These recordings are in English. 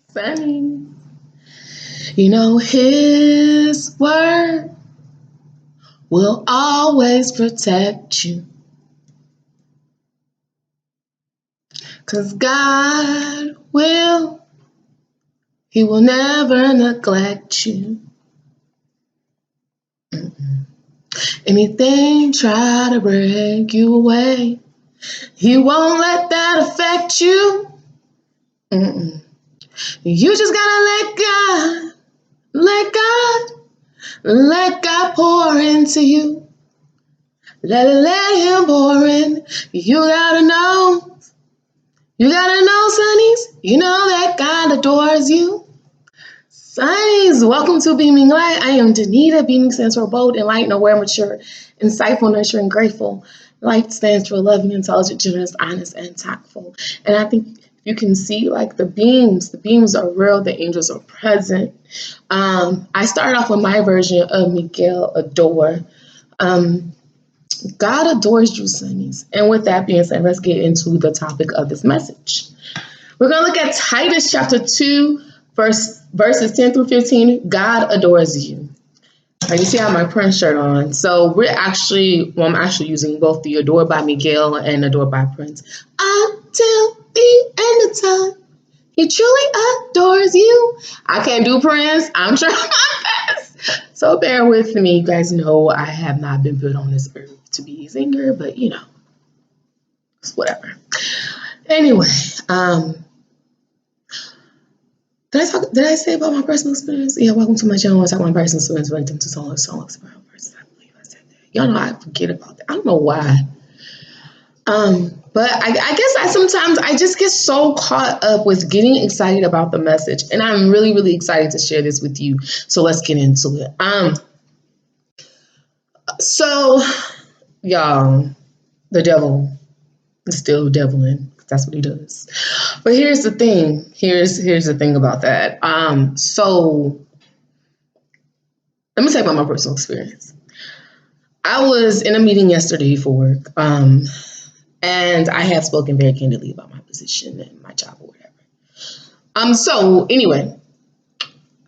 Sunny. You know his word will always protect you. 'Cause God will, he will never neglect you. Anything try to break you away, he won't let that affect you. Mm-mm. You just gotta let God pour into you. Let him pour in. You gotta know, Sonnies. You know that God adores you. Sonnies, welcome to Beaming Light. I am Danita. Beaming stands for bold, enlightened, aware, mature, insightful, nurturing, grateful. Light stands for loving, intelligent, generous, honest, and tactful. And I think you can see like the beams. The beams are real. The angels are present. I started off with my version of Miguel Adorn. God adores you, Sonnies. And with that being said, let's get into the topic of this message. We're going to look at Titus chapter 2, verses 10 through 15. God adores you. You see I have my Prince shirt on. So I'm actually using both the Adored by Miguel and Adored by Prince. Until the end of time, he truly adores you. I can't do Prince. I'm trying my best. So bear with me. You guys know I have not been put on this earth to be a singer, but you know, it's whatever. Anyway, did I say about my personal experience? Yeah, welcome to my channel. I talk about my personal experience when it comes to songs about person. I believe I said that. Y'all know I forget about that. I don't know why. But I guess I just get so caught up with getting excited about the message, and I'm really, really excited to share this with you. So let's get into it. So y'all, the devil is still deviling. That's what he does. But here's the thing. Here's the thing about that. So let me tell you about my personal experience. I was in a meeting yesterday for work, and I have spoken very candidly about my position and my job or whatever. So anyway,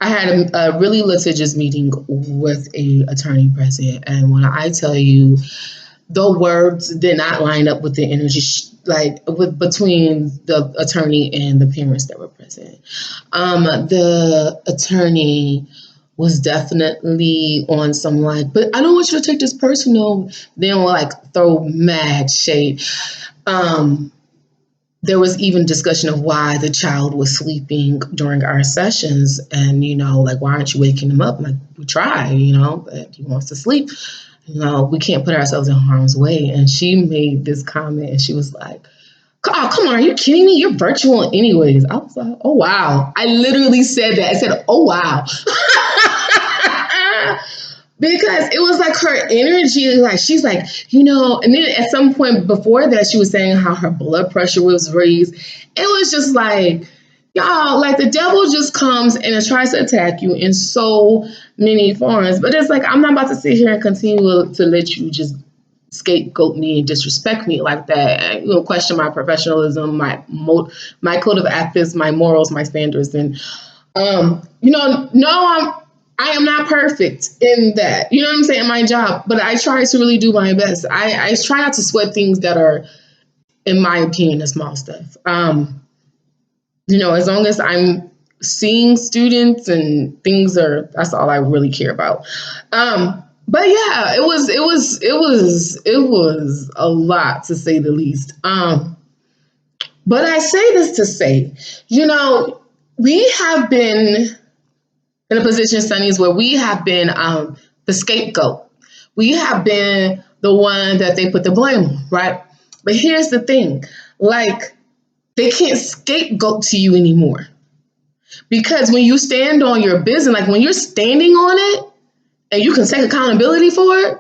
I had a really litigious meeting with a attorney present, and when I tell you, the words did not line up with the energy, between the attorney and the parents that were present. The attorney was definitely on some but I don't want you to take this personal. Then we'll throw mad shade. There was even discussion of why the child was sleeping during our sessions, and why aren't you waking him up? We try, but he wants to sleep. We can't put ourselves in harm's way. And she made this comment, and she was like, "Oh, come on, are you kidding me? You're virtual anyways." I was like, "Oh wow!" I literally said that. I said, "Oh wow." Because it was her energy, she's and then at some point before that, she was saying how her blood pressure was raised. It was just y'all, the devil just comes and tries to attack you in so many forms. But it's I'm not about to sit here and continue to let you just scapegoat me and disrespect me like that, and question my professionalism, my code of ethics, my morals, my standards. And no, I am not perfect in that. You know what I'm saying? My job, but I try to really do my best. I try not to sweat things that are, in my opinion, the small stuff. As long as I'm seeing students and things that's all I really care about. But yeah, it was a lot, to say the least. But I say this to say, we have been in a position, Sonnies, where we have been the scapegoat. We have been the one that they put the blame on, right? But here's the thing, they can't scapegoat to you anymore. Because when you stand on your business, when you're standing on it and you can take accountability for it,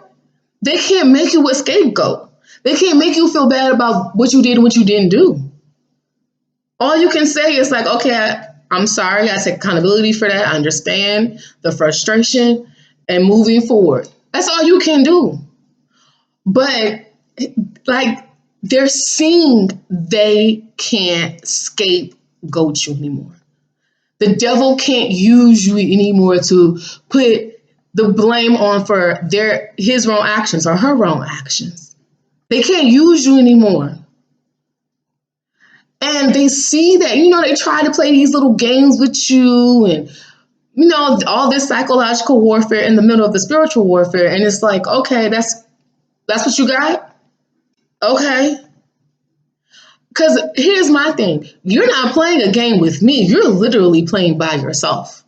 they can't make you a scapegoat. They can't make you feel bad about what you did and what you didn't do. All you can say is okay, I'm sorry, I take accountability for that. I understand the frustration and moving forward. That's all you can do. But they're seeing they can't scapegoat you anymore. The devil can't use you anymore to put the blame on for his wrong actions or her wrong actions. They can't use you anymore. And they see that, they try to play these little games with you and, all this psychological warfare in the middle of the spiritual warfare. And it's like, okay, that's what you got? Okay. Because here's my thing. You're not playing a game with me. You're literally playing by yourself.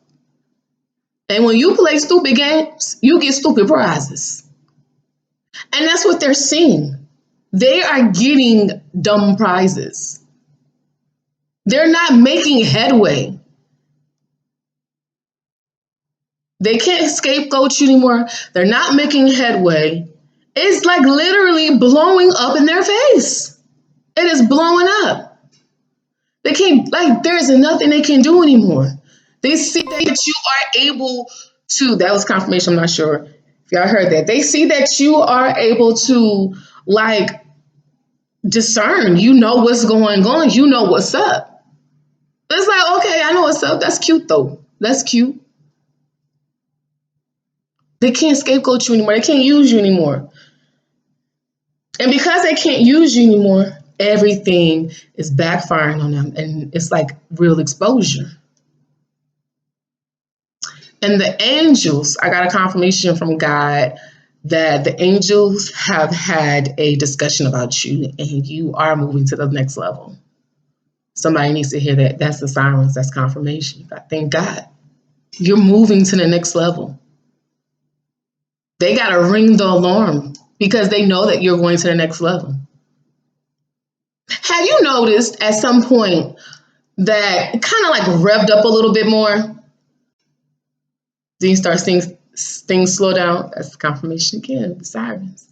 And when you play stupid games, you get stupid prizes. And that's what they're seeing. They are getting dumb prizes. They're not making headway. They can't scapegoat you anymore. They're not making headway. It's like literally blowing up in their face. It is blowing up. They can't, there's nothing they can do anymore. They see that you are able to, that was confirmation, I'm not sure if y'all heard that. They see that you are able to, discern. You know what's going on. You know what's up. It's like, okay, I know what's up. That's cute, though. That's cute. They can't scapegoat you anymore. They can't use you anymore. And because they can't use you anymore, everything is backfiring on them. And it's like real exposure. And the angels, I got a confirmation from God that the angels have had a discussion about you and you are moving to the next level. Somebody needs to hear that. That's the sirens. That's confirmation. Thank God. You're moving to the next level. They got to ring the alarm because they know that you're going to the next level. Have you noticed at some point that it kind of revved up a little bit more? Then you start seeing things slow down. That's confirmation again, the sirens.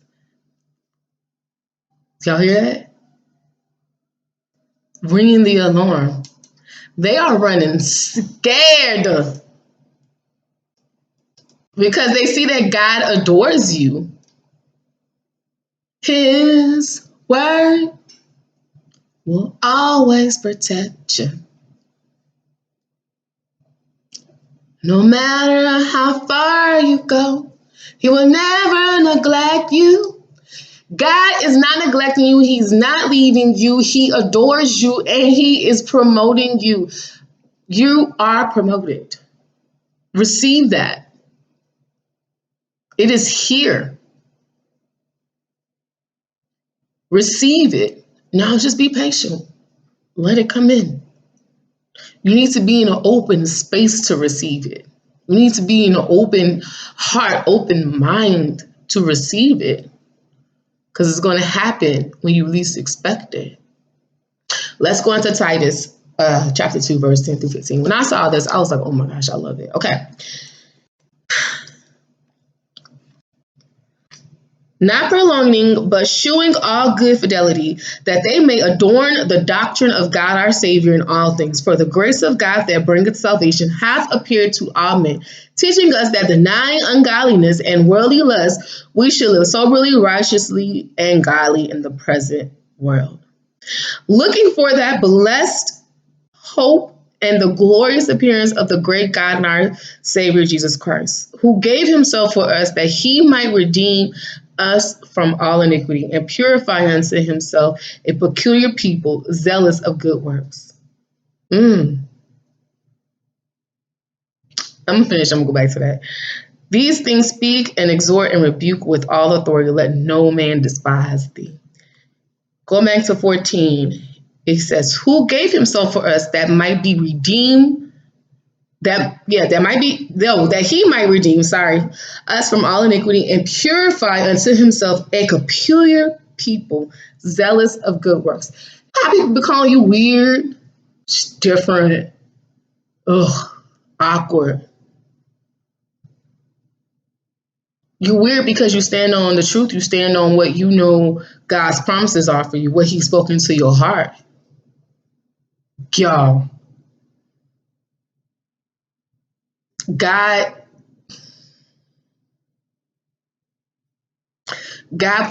Y'all hear that? Ringing the alarm. They are running scared because they see that God adores you. His word will always protect you. No matter how far you go, he will never neglect you. God is not neglecting you. He's not leaving you. He adores you and he is promoting you. You are promoted. Receive that. It is here. Receive it. Now just be patient. Let it come in. You need to be in an open space to receive it. You need to be in an open heart, open mind to receive it. Because it's going to happen when you least expect it. Let's go into Titus chapter 2, verse 10 through 15. When I saw this, I was like, oh my gosh, I love it. Okay. Not prolonging, but shewing all good fidelity, that they may adorn the doctrine of God our Savior in all things. For the grace of God that bringeth salvation hath appeared to all men, teaching us that denying ungodliness and worldly lust, we should live soberly, righteously, and godly in the present world. Looking for that blessed hope and the glorious appearance of the great God and our Savior Jesus Christ, who gave himself for us that he might redeem us from all iniquity and purify unto himself a peculiar people, zealous of good works. I'm gonna finish. I'm gonna go back to that. These things speak and exhort and rebuke with all authority. Let no man despise thee. Go back to 14. It says, who gave himself for us that might be redeemed, that he might redeem, us from all iniquity and purify unto himself a peculiar people, zealous of good works. How people be calling you weird, different, awkward. You're weird because you stand on the truth. You stand on what you know God's promises are for you, what he's spoken to your heart. Y'all, God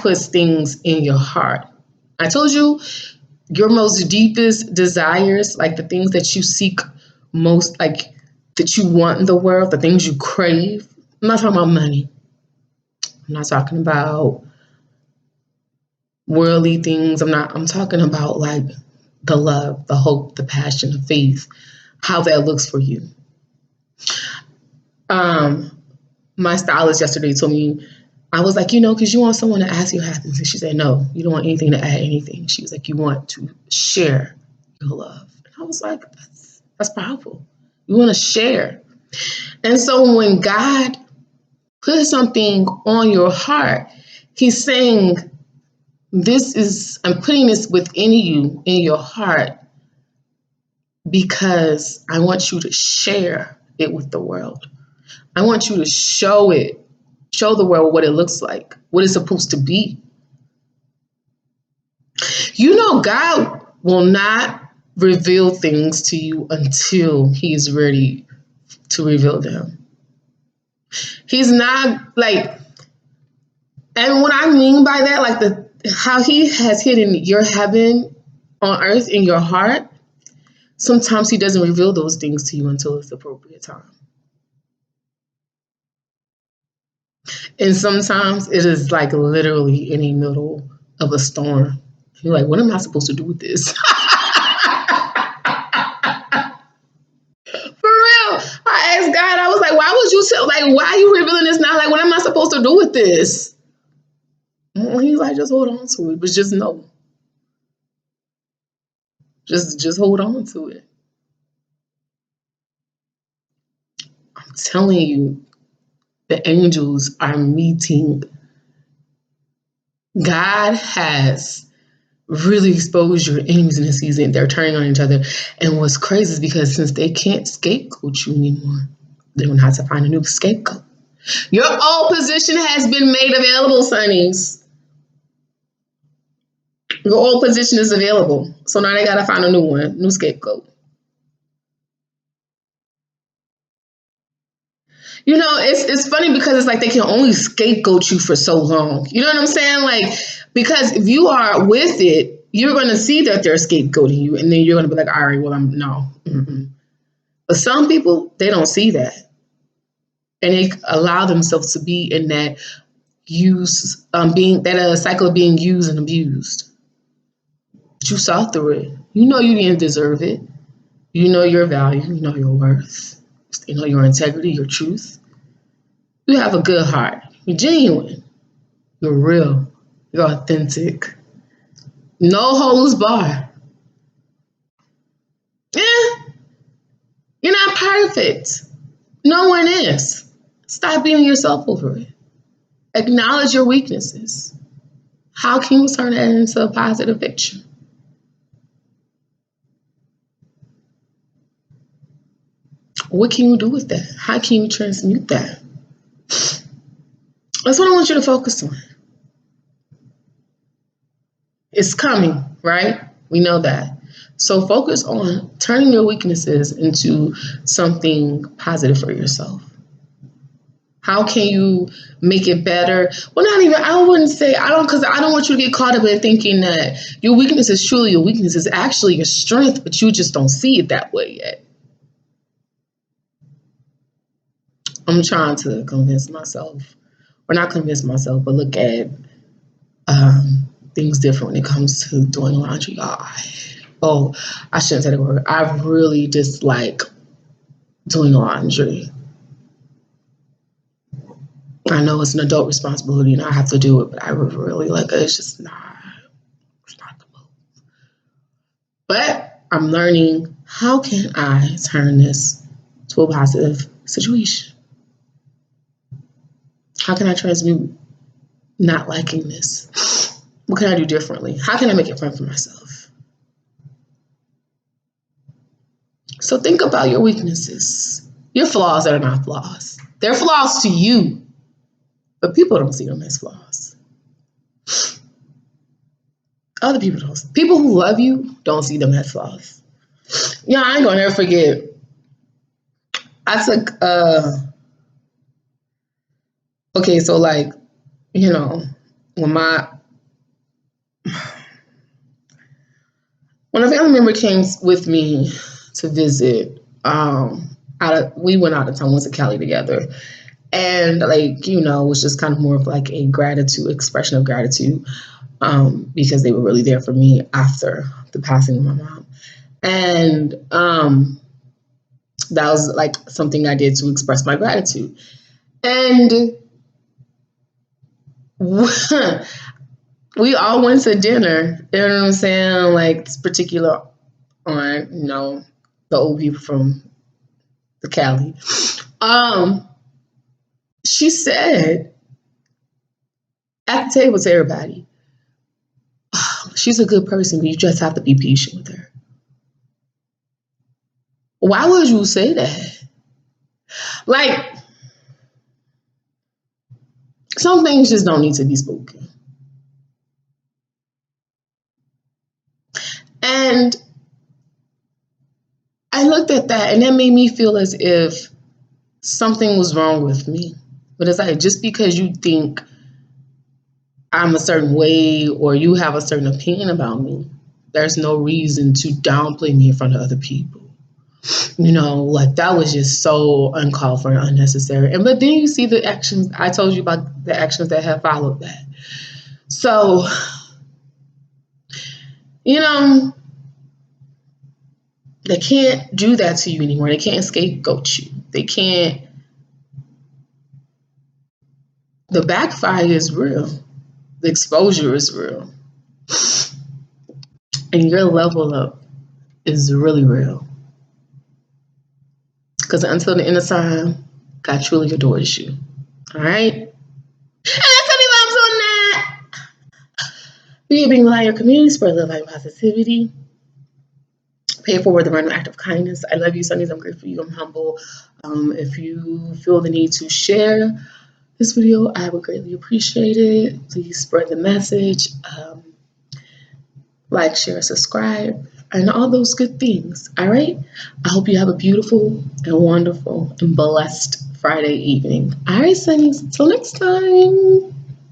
puts things in your heart. I told you your most deepest desires, like the things that you seek most like that you want in the world, the things you crave. I'm not talking about money. I'm not talking about worldly things. I'm talking about like the love, the hope, the passion, the faith, how that looks for you. My stylist yesterday told me, I was like, because you want someone to ask you how things. And she said, no, you don't want anything to add anything. She was like, you want to share your love. And I was like, that's powerful. You want to share. And so when God puts something on your heart, he's saying, I'm putting this within you, in your heart, because I want you to share it with the world. I want you to show the world what it looks like, what it's supposed to be. God will not reveal things to you until he is ready to reveal them. He's not like, and what I mean by that, like how he has hidden your heaven on earth in your heart, sometimes he doesn't reveal those things to you until it's the appropriate time. And sometimes it is like literally in the middle of a storm. You're like, what am I supposed to do with this? For real. I asked God, I was like, why are you revealing this now? Like, what am I supposed to do with this? And he's like, just hold on to it. But just know. Just hold on to it. I'm telling you, the angels are meeting. God has really exposed your enemies in this season. They're turning on each other. And what's crazy is because since they can't scapegoat you anymore, they're going to have to find a new scapegoat. Your old position has been made available, sonnies. Your old position is available. So now they got to find a new one, new scapegoat. It's funny because it's like they can only scapegoat you for so long. You know what I'm saying? Like, because if you are with it, you're going to see that they're scapegoating you. And then you're going to be like, all right, well, no. Mm-mm. But some people, they don't see that. And they allow themselves to be in that cycle of being used and abused. But you saw through it. You know you didn't deserve it. You know your value. You know your worth. You know your integrity, your truth. You have a good heart. You're genuine. You're real. You're authentic. No holds barred. Yeah, you're not perfect. No one is. Stop beating yourself over it. Acknowledge your weaknesses. How can you turn that into a positive picture? What can you do with that? How can you transmute that? That's what I want you to focus on. It's coming, right? We know that. So focus on turning your weaknesses into something positive for yourself. How can you make it better? Well, because I don't want you to get caught up in thinking that your weakness is truly your weakness. It's actually your strength, but you just don't see it that way yet. I'm trying to convince myself, or not convince myself, but look at things different when it comes to doing laundry. I shouldn't say the word. I really dislike doing laundry. I know it's an adult responsibility and I have to do it, but I really like it. It's just not the move. But I'm learning, how can I turn this to a positive situation? How can I transmute not liking this? What can I do differently? How can I make it fun for myself? So think about your weaknesses, your flaws that are not flaws. They're flaws to you, but people don't see them as flaws. Other people don't. People who love you don't see them as flaws. I ain't gonna never forget. I took okay, so like, when when a family member came with me to visit, we went out of town, went to Cali together. And like, it was just kind of more of like a expression of gratitude, because they were really there for me after the passing of my mom. And that was like something I did to express my gratitude. And we all went to dinner. You know what I'm saying? Like this particular aunt, the old people from the Cali. She said at the table to everybody, oh, she's a good person, but you just have to be patient with her. Why would you say that? Like, some things just don't need to be spoken. And I looked at that and that made me feel as if something was wrong with me. But it's like, just because you think I'm a certain way or you have a certain opinion about me, there's no reason to downplay me in front of other people. Like that was just so uncalled for and unnecessary. But then you see the actions. I told you about the actions that have followed that. So, they can't do that to you anymore. They can't scapegoat you. They can't. The backfire is real. The exposure is real. And your level up is really real. Because until the end of time, God truly adores you. All right? And that's any vibes on that. Be a being liar community, spread love, light, positivity. Pay it forward the random act of kindness. I love you, Sundays. I'm grateful for you. I'm humble. If you feel the need to share this video, I would greatly appreciate it. Please spread the message. Like, share, subscribe, and all those good things. All right? I hope you have a beautiful and wonderful and blessed Friday evening. All right, Sunnies. Until next time.